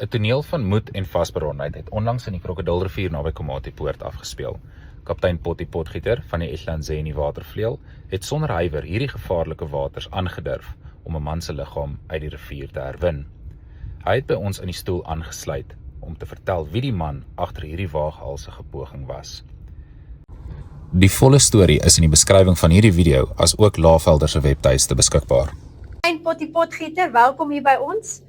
'n toneel van moed en vasberondheid het onlangs in die Krokodilrivier naby Komatipoort afgespeel. Kaptein Potty Potgieter van die Elandse watervleuel het sonder huiwer hierdie gevaarlike waters aangedurf om 'n man se liggaam uit die rivier te herwin. Hy het by ons in die stoel aangesluit om te vertel wie die man agter hierdie waaghalsige poging was. Die volle storie is in die beskrywing van hierdie video as ook Lavelder se webtuiste beskikbaar. Kaptein Potty Potgieter, welkom hier by ons.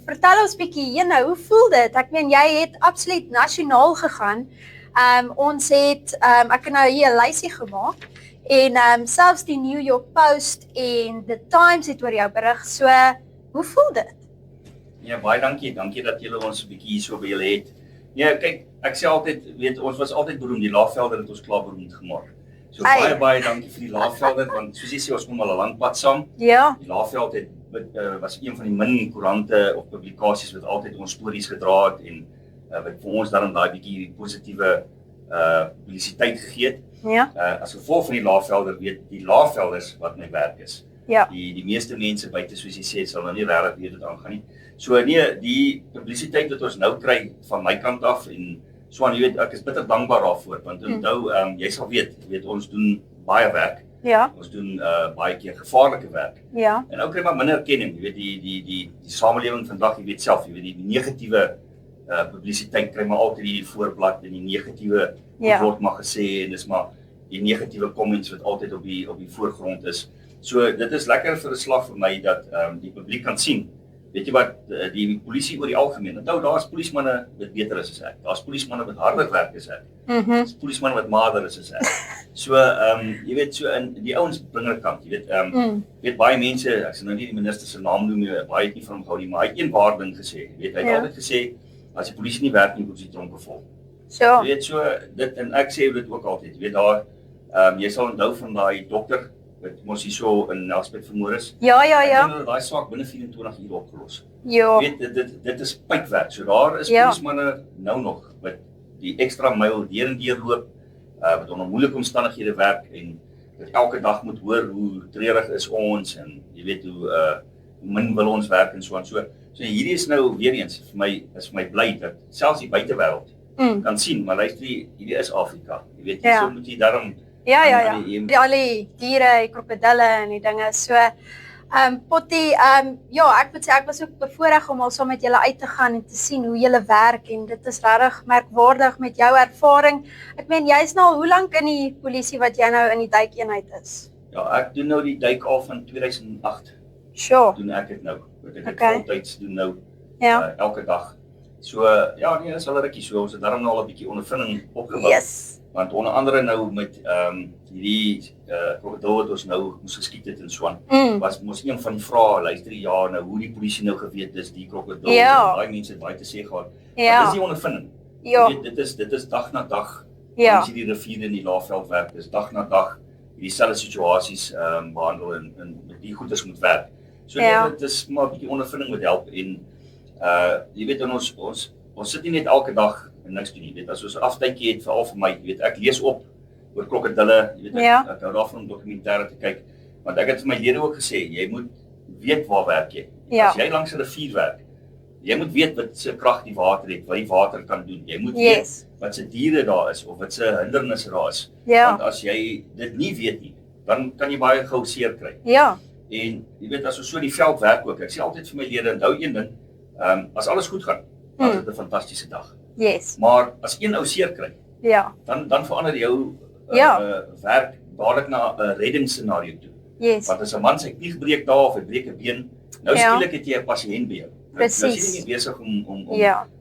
Vertel ons bietjie, hoe voel dit? Ek meen, jy het absoluut nasionaal gegaan. Ons het, ek het nou hier 'n lysie gemaak, en selfs die New York Post en The Times het oor jou berig, so hoe voel dit? Ja, baie dankie dat julle ons 'n bietjie hier so by julle het. Ja, kyk, ek sê altyd, ons was altyd beroemd, die Lavelder het ons klaar beroemd gemaak. So baie dankie vir die Lavelder, want soos jy sê, ons kom al 'n lang pad saam. Ja. Die Lavelder was een van die min koerante of publikasies wat altyd ons stories gedra het en wat vir ons dan daai bietjie positiewe publisiteit gegee het. Ja. As gevolg van die Lavelder weet die Lavelders wat my werk is. Ja. Die meeste mense buite, soos jy sê, sal nou nie regtig weet dit aangaan nie. So nee, die publisiteit wat ons nou kry van my kant af en so aan, jy weet, ek is bitter dankbaar daarvoor, want onthou, jy sal weet, ons doen baie werk. Ja. Ons doen baie keer gevaarlike werk. Ja. En ook kry maar minder erkenning, jy weet, die samelewing vandag, jy weet self, jy weet, die negatiewe publisiteit kry maar altyd die voorblad en die negatiewe word maar gesê en dis maar die negatiewe comments wat altyd op die voorgrond is. So dit is lekker vir 'n slag vir my dat die publiek kan sien. Weet jy wat, die polisie oor die algemeen, onthou, daar's polismanne wat beter is as ek. Daar's polismanne wat harder werk as ek. Daar's polismanne wat maarder is as ek. So, jy weet, so in die ouens bringerkant, jy weet, baie mense, ek sal nou nie die minister se naam noem nie, baie het nie van hom gehou nie, maar hy het een waar ding gesê, weet, hy het altyd gesê, as die polisie nie werk nie, moet die tronke vol. So. Jy weet, so, dit, en ek sê dit ook altyd, jy weet, daar, jy sal onthou van daai dokter, wat mos hier so in Nelspruit vermoor is. Ja. En hulle daai saak binne 24 uur opgelos. Ja. Jy weet, dit is pypwerk. So daar is polismanne nou nog wat die ekstra myl deur en deur loop, wat onder moeilike omstandighede werk en wat elke dag moet hoor hoe treurig is ons en jy weet hoe min wil ons werk en so aan. So hierdie is nou weer eens vir my bly dat selfs die buitewêreld kan sien, maar luister, hierdie is Afrika. Jy weet, so moet jy daarom Ja. Al die diere, die krokodille en die dinge. So, Potty, ek moet sê, ek was ook bevoorreg om al saam met julle uit te gaan en te sien hoe julle werk en dit is regtig merkwaardig met jou ervaring. Ek meen, jy is nou al hoe lank in die polisie wat jy nou in die duikeenheid is? Ja, ek doen nou die duik al van 2008. Sure. Doen ek dit nou. Wat ek voltyds doen nou, elke dag. So, nee, dis al 'n rukkie so. Ons het daarom nou al 'n bietjie ondervinding opgebou. Yes. Want onder andere nou met hierdie krokodil wat ons nou moes geskiet het en so aan, was mos een van die vrae, luister nou hoe die polisie nou geweet is die krokodil, daai mense het baie te sê gehad. Maar dis die ondervinding. Ja. Jy weet, dit is dag na dag, as jy die rivier in die Laveld werk, dis dag na dag dieselfde situasies behandel en met die goeders moet werk. So dit is maar 'n bietjie ondervinding wat help en jy weet, ons sit nie net elke dag en niks doen nie, weet, as ons 'n aftydjie het, veral vir my, jy weet, ek lees op oor krokodille, jy weet, ek hou daarvan om dokumentêre te kyk, want ek het vir my lede ook gesê, jy moet weet waar werk jy. As jy langs 'n rivier werk, jy moet weet wat se krag die water het, wat die water kan doen. Jy moet weet wat se diere daar is of wat se hindernisse daar is. Want as jy dit nie weet nie, dan kan jy baie gou seer kry. Ja. En jy weet, as ons so in die veld werk ook, ek sê altyd vir my lede, onthou een ding, as alles goed gaan, dan is dit 'n fantastiese dag. Yes. Maar as een ou seer kry, dan verander jou werk dadelik na 'n reddingsscenario toe. Yes. Want as 'n man sy knie breek daar of hy breek 'n been, nou skielik het jy 'n pasiënt by jou. Presies. Nou is jy nie besig om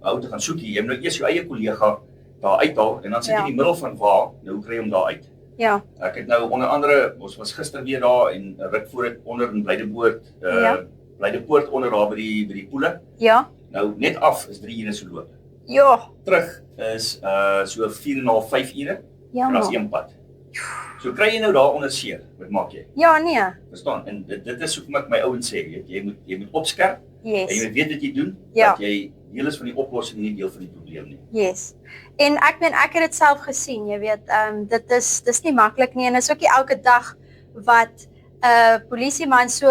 ou te gaan soek nie. Jy moet nou eers jou eie kollega daar uithaal en dan sit jy in die middel van waar, nou hoe kry jy hom daar uit? Ja. Ek het nou onder andere, ons was gister weer daar en 'n ruk voor dit onder in Blydepoort onder daar by die poele. Ja. Nou net af is 3 ure se loop. Ja. Terug is so 4,5, 5 ure. En dat is een pad. So kry jy nou daar onder seer, wat maak jy? Ja, nee. Verstaan? En dit is hoekom ek my ouens sê, jy moet opskerp. En jy moet weet wat jy doen, dat jy deel is van die oplossing en nie deel van die probleem nie. Yes. En ek het dit self gesien, jy weet, dis nie maklik nie en is ook nie elke dag wat 'n polisieman so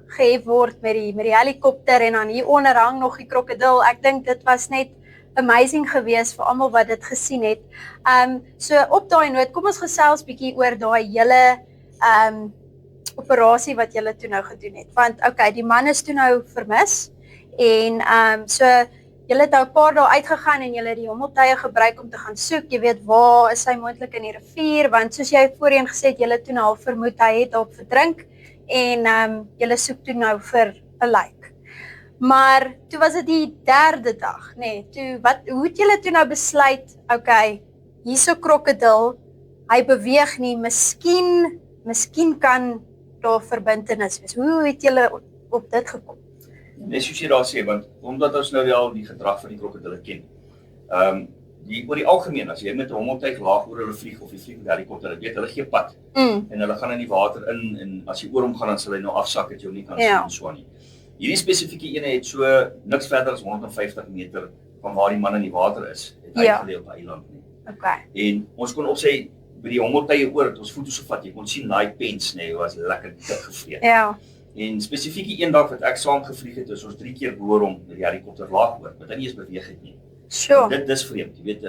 gehef word met die helikopter en dan hier onder hang nog die krokodil. Ek dink dit was net amazing geweest vir almal wat dit gesien het. So op daai noot, kom ons gesels bietjie oor daai hele operasie wat julle toe nou gedoen het. Want okay, die man is toe nou vermis en so julle het nou 'n paar dae uitgegaan en julle het die hommeltuie gebruik om te gaan soek. Jy weet, waar is hy moontlik in die rivier? Want soos jy voorheen gesê het, julle toe nou al vermoed hy het dalk verdrink en julle soek toe nou vir 'n lijk. Maar toe was dit die 3de dag, hoe het julle toe nou besluit, okay, hier's 'n krokodil, hy beweeg nie, miskien kan daar verbintenis wees. Hoe het julle op dit gekom? Net soos jy daar sê, want omdat ons nou al die gedrag van die krokodille ken. Oor die algemeen, as jy met 'n hommeltuig laag oor hulle vlieg of jy vlieg met 'n helikopter, weet hulle gee pad. En hulle gaan in die water in en as jy oor hom gaan dan sal hy nou afsak dat jy hom nie kan sien en so aan nie. Hierdie spesifieke ene het so niks verder as 150 meter van waar die man in die water is, het hy gelê op 'n eiland nie. Okay. En ons kon op sy by die hommeltuie oor het ons foto's gevat, jy kon sien daai pens was lekker dik gevreet. Ja. En spesifiek een dag wat ek saam gevlieg het, is ons 3 keer boor hom met die helikopter laag oor, wat hy nie eens beweeg het nie. Sure. Dit is vreemd, jy weet,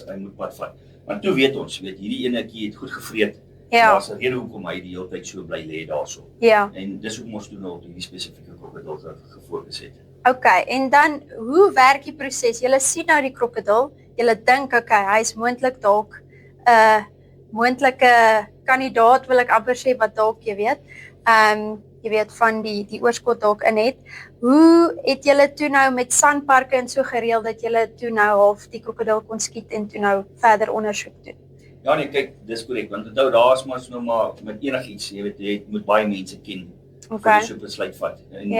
hy moet pad vat. Want toe weet ons, hierdie enetjie het goed gevreet. Daar's 'n rede hoekom hy die hele tyd so bly lê daarso. Ja. En dis hoekom ons toe nou op hierdie spesifieke krokodil gefokus het. Okay, en dan hoe werk die proses? Julle sien nou die krokodil, julle dink okay, hy is moontlik dalk 'n moontlike kandidaat wil ek amper sê wat dalk jy weet van die oorskot dalk in het. Hoe het julle toe nou met sandparke en so gereël dat julle toe nou half die krokodil kon skiet en toe nou verder ondersoek doen? Ja nee, kyk, dis korrek, want onthou daar is maar met enigiets, jy moet baie mense ken vir jy so besluit vat. En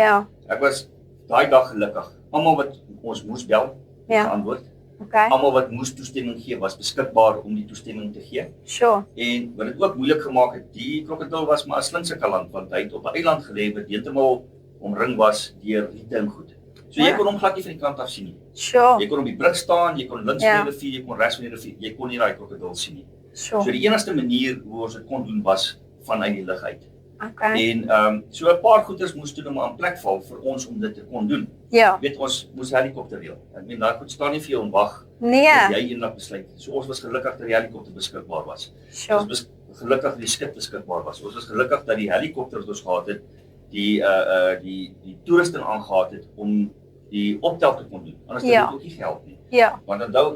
ek was daai dag gelukkig. Almal wat ons moes bel, geantwoord. Almal wat moes toestemming gee, was beskikbaar om die toestemming te gee. Sure. En wat dit ook moeilik gemaak het, die krokodil was maar 'n slinkse kaland, want hy het op 'n eiland gelê wat heeltemal omring was deur riete en goed. So jy kon hom glad nie van die kant af sien nie. Sure. Jy kon op die brug staan, jy kon links van die rivier, jy kon regs van die rivier, jy kon nie daai krokodil sien nie. Sure. So die enigste manier hoe ons dit kon doen was vanuit die lug uit. Okay. En so 'n paar goeders moes toe nou maar in plek val vir ons om dit te kon doen. Ja. Weet ons moes helikopter reël. Ek meen daai goed staan nie vir jou om wag. Nee. Dat jy eendag besluit. So ons was gelukkig dat die helikopter beskikbaar was. Sure. Ons was gelukkig dat die skip beskikbaar was. Ons was gelukkig dat die helikopter wat ons gehad het, die toerusting aangehad het om die optel te kon doen. Anders het dit ook nie geld nie. Ja. Want onthou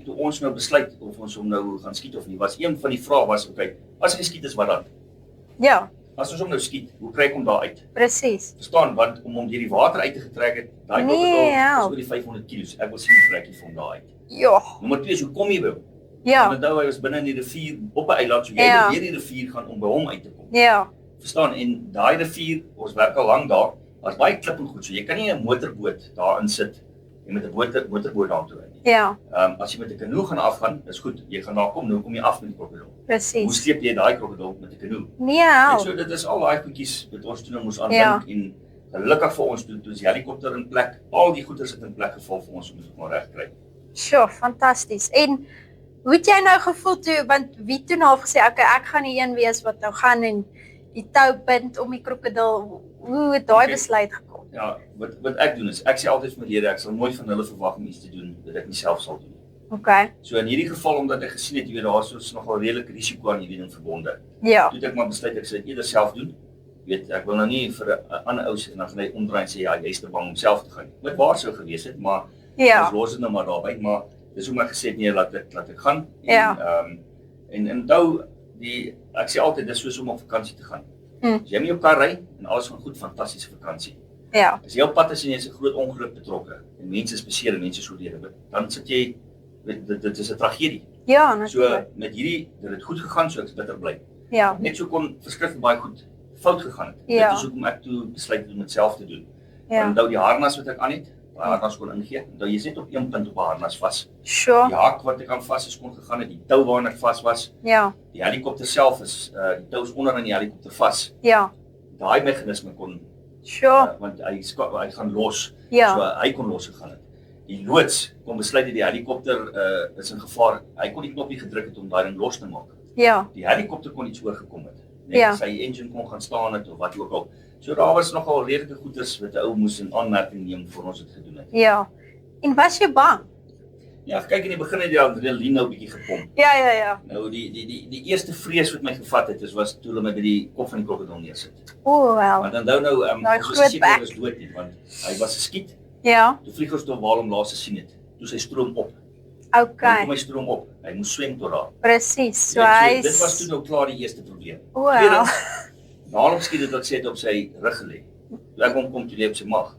toe ons nou besluit of ons hom nou gaan skiet of nie, was een van die vrae was, okay, as hy skiet is wat dan? Ja. As ons hom nou skiet, hoe kry ek hom daar uit? Presies. Verstaan, want om hom deur die water uit te getrek het, daai krokodil is oor die 500 kg. Ek wil sien hoe trek hy van daar uit. Ja. Nommer 2 is hoe kom jy by hom? Ja. Want onthou hy was binne in die rivier op 'n eiland, so jy moet deur die rivier gaan om by hom uit te kom. Ja. Verstaan, en daai rivier, ons werk al lank daar, daar's baie klip en goed, so jy kan nie 'n motorboot daarin sit en met 'n motorboot daartoe ry nie. Ja. As jy met 'n kanoe gaan afgaan, is goed, jy gaan daar kom, nou kom jy af met die krokodil. Presies. Hoe sleep jy daai krokodil met 'n kanoe? Nee. So dit is al daai goedjies wat ons toe nou moes aandink en gelukkig vir ons toe die helikopter in plek, al die goeders het in plek geval vir ons om dit maar reg kry. Sure, fantasties. En hoe het jy nou gevoel toe, want wie toe nou gesê, okay, ek gaan die een wees wat nou gaan en die tou bind om die krokodil, hoe het daai besluit gekom? Ja, wat ek doen is, ek sê altyd vir lede, ek sal nooit van hulle verwag om iets te doen wat ek nie self sal doen. Okay. So in hierdie geval, omdat ek gesien het, jy weet, daar is nogal redelik risiko aan hierdie ding verbonde. Ja. Toe het ek maar besluit, ek sal dit eerder self doen. Weet, ek wil nou nie vir 'n ander ou en dan gaan hy omdraai en sê, ja, jy's te bang om self te gaan. Wat waar sou gewees het, maar ons los dit nou maar daarby, maar dis hoe my gesê het, nee, laat ek gaan. En onthou, ek sê altyd, dis soos om op vakansie te gaan. As jy met jou kar ry en alles gaan goed, fantastiese vakansie. Ja. As jy op pad is en jy is 'n groot ongeluk betrokke en mense is beseer en mense so oorlede, dan sit jy, dit is 'n tragedie. Ja, natuurlijk. So met hierdie, dit het goed gegaan, so ek is bitter bly. Ja. Net so kon verskriklik baie goed fout gegaan het. Ja. Dit is hoekom ek toe besluit om dit self te doen. Ja. Onthou die harnas wat ek aan het, die harnas kon ingee. Onthou jy is net op een punt op 'n harnas vas. Sure. Die hak wat ek aan vas is kon gegaan het, die tou waarna ek vas was. Ja. Die helikopter self is die tou is onder in die helikopter vas. Ja. Daai meganisme kon want hy gaan los. Ja. So hy kon los gegaan het. Die loods kon besluit dat die helikopter is in gevaar. Hy kon die knop nie gedruk het om daai ding los te maak. Ja. Die helikopter kon iets oorgekom het. net Ja. sy engine kon gaan staan het of wat ook al. So daar was nogal redelike goeders wat 'n ou moes in aanmerking neem voor ons dit gedoen het. Ja. En was jy bang? Ja, kyk in die begin het die adrenaline nou 'n bietjie gepomp. Ja. Nou die eerste vrees wat my gevat het, was toe hulle my by die kop van die krokodil neersit. O, wel. Want onthou nou, Daai ons groot was seker bek. hy was dood nie, want hy was geskiet. Ja, Toe vlieg ons tot waar hom laas gesien het. Toe sy stroom op. okay. Kom hy stroom op. Hy moes swem tot daar. Presies. So Ja, hy dit was toe nou klaar die eerste probleem. O, wel. Tweedens, na hom geskiet het dat sy het op sy rug gelê. Toe ek hom kom toe lê op sy maag.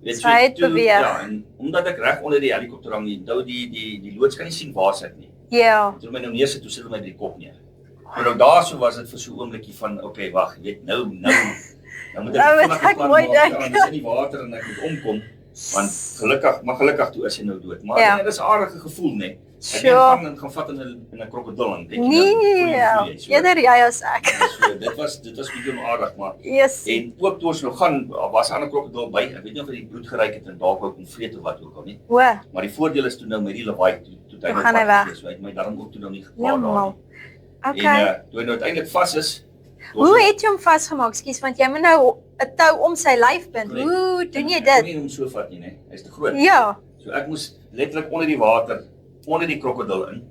So hy het beweeg. Ja, en omdat ek reg onder die helikopter hang, onthou die loods kan nie sien waar sit nie. Ja. Toe my nou neersit, toe sit hulle my by die kop neer. En nou daarso was dit vir so 'n oombliekie van, okay, wag, jy weet nou moet Nou ek moet vinnig 'n ek plan mooi maak, dink. ja, en dis in die water en ek moet omkom, want gelukkig toe is hy nou dood. Maar Ja. nee, dis 'n aardige gevoel, né? Ek Sure. gaan vat in 'n krokodil en kyk Nee, eerder jy as ek. So dit was bietjie onaardig, maar Yes. en ook toe ons nou gaan, was 'n ander krokodil by. Ek weet nie of hy die bloed geruik het en dalk wou kom vreet of wat ook al nie. O, Maar die voordeel is toe nou met die lawaai toe Toe gaan hy weg. So hy het my daarom ook toe nou nie geplaag daar heeltemal. nie. Okay. En toe hy nou uiteindelik vas is, Hoe het jy hom vasgemaak? Skus, want jy moet nou 'n tou om sy lyf bind. Correct. Hoe doen jy Ek kon dit? nie hom so vat nie, né? Hy's te groot. Ja. So ek moes letterlik onder die water, onder die krokodil in,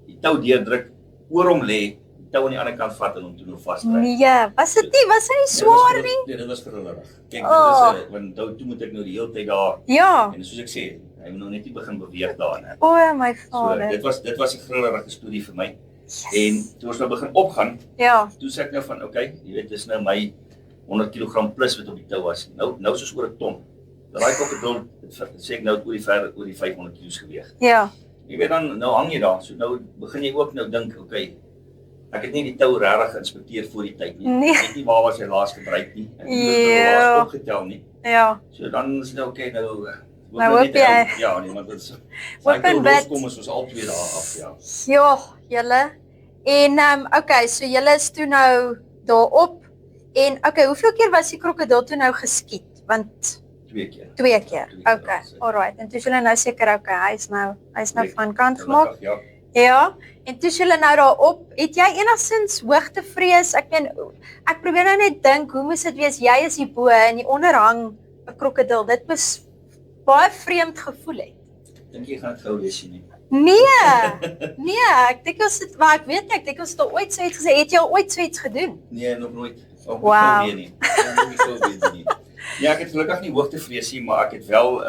die tou deurdruk, oor hom lê, die tou aan die ander kant vat en hom toe nou vasdryf. Nee, was hy nie swaar nie? Nee, dit was verhuillerig. Kyk, Oh. dit is want toe moet ek nou die hele tyd daar Ja. en soos ek sê, hy moet nou net nie begin beweeg daar nie. O, my So vader. dit was 'n grillerige storie vir my. En toe ons nou begin opgaan, Ja. toe sê ek nou van okay, jy weet dis nou my 100 kg plus wat op die tou was. Nou soos oor 'n ton. Daai krokodil, dit sê ek nou oor die 500 kg geweg. Ja. Jy weet dan nou hang jy daar. So nou begin jy ook nou dink, okay, ek het nie die tou regtig geïnspekteer voor die tyd nie. Nee. Ek weet nie waar was hy laas gebruik nie. Ek het nie Ja. laas opgetel nie. Ja. So dan is dit okay nou. Nou hoop jy. Ja, nee, want dit is Hoop en bid. kom ons al twee dae af, ja. Ja, julle. En okay, so julle is toe nou daarop en okay, hoeveel keer was die krokodil toe nou geskiet? Want 2 keer. 2 keer. Twee keer, Okay, ja. alright. En toe is julle nou seker okay, hy's nou Correct. van kant gemaak. Gelukkig, ja. Ja. En toe is julle nou daarop. Het jy enigstens hoogtevrees? Ek probeer nou net dink, hoe moes dit wees? Jy is hier bo en die onderhang 'n krokodil. Dit moes baie vreemd gevoel het. Dink jy gaan dit gou lees nie? Nee, ek dink ons het, maar ek weet nie, ek dink ons het al ooit so iets gesê. Het jy al ooit so iets gedoen? Nee, nog nooit. Ook Wauw. nie nie. Nog nie so weet nie. Ja, ek het gelukkig nie hoogtevrees nie, maar ek het wel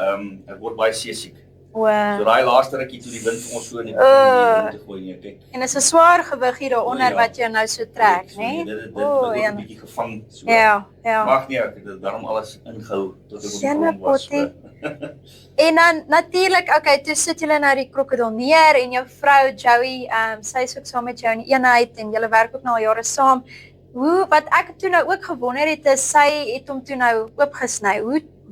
ek word baie seesiek. So daai laaste rukkie toe die wind vir ons so in die te gooi nee, kyk. En is 'n swaar gewig hier daaronder Ja. wat jy nou so trek, So, né? Dit O, word ja. 'n bietjie gevang so. Ja, ja. Mag nie, ek het dit daarom alles ingehou tot ek op die Jenne grond was. pottie. En dan natuurlik, okay, toe sit julle nou die krokodil neer en jou vrou Joey, sy is ook saam met jou in die eenheid en julle werk ook nou al jare saam. Wat ek toe nou ook gewonder het is, sy het hom toe nou oopgesny.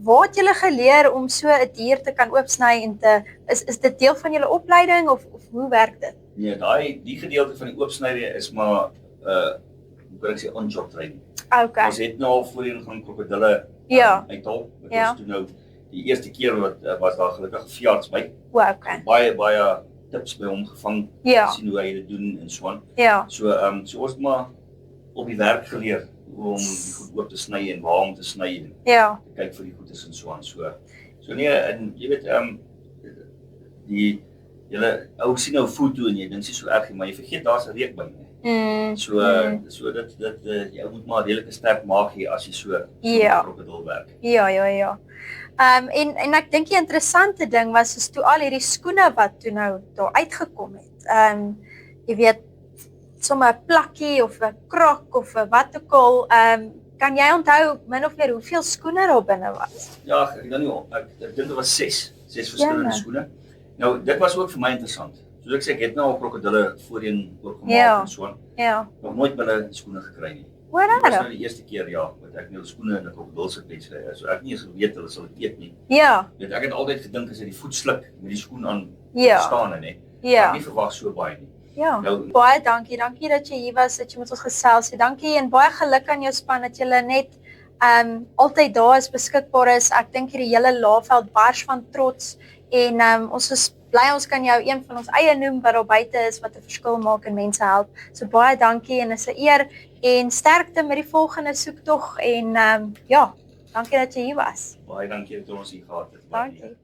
Waar het julle geleer om so 'n dier te kan oopsny en is dit deel van julle opleiding of hoe werk dit? Nee, die gedeelte van die oopsnyde is maar hoe kan ek sê on-job training. Okay. Ons het nou al voorheen gaan krokodille Ja. uithaal. Dit Ja. was toe nou die eerste keer wat was daar gelukkig veearts by. O, okay. Baie tips by hom gevang, Ja. sien hoe hy dit doen en so aan. Ja. So ons het maar op die werk geleer hoe om die goed oop te sny en waar om te sny en Ja. te kyk vir die goedes en so aan. So nee, en jy weet julle ou sien nou foto en jy dink dit is so erg, maar jy vergeet daar's 'n reuk by nie. So dit jy moet maar 'n redelike sterk maag hê as jy so Ja. krokodil werk. Ja. En ek dink die interessante ding was is toe al hierdie skoene wat toe nou daar uitgekom het. Jy weet sommer 'n plakkie of 'n krok of 'n wat ook al. Kan jy onthou min of meer hoeveel skoene daar binne was? Ja, ek dink nie, ek dink dit was 6 verskillende skoene. Nou dit was ook vir my interessant. Soos ek sê, ek het nou al krokodille voorheen oopgemaak Ja. en so aan. Ja. Nog nooit binne skoene gekry nie. Hoor Dit was nou nou. die eerste keer wat ek nou skoene in 'n krokodil se pens kry. So ek nie eens geweet hulle sal dit eet nie. Ja. Weet ek het altyd gedink as jy die voet sluk met die skoen aan Ja. staan en hè. Ja. Ek nie verwag so baie nie. Ja. Nou Baie dankie dat jy hier was, dat jy met ons gesels het. Dankie en baie geluk aan jou span dat julle net altyd daar is, beskikbaar is. Ek dink hierdie hele Laagveld bars van trots en ons is bly ons kan jou een van ons eie noem wat daar buite is wat 'n verskil maak en mense help. So baie dankie en is 'n eer en sterkte met die volgende soektog en ja, dankie dat jy hier was. Baie dankie dat ons hier gehad het. Dankie.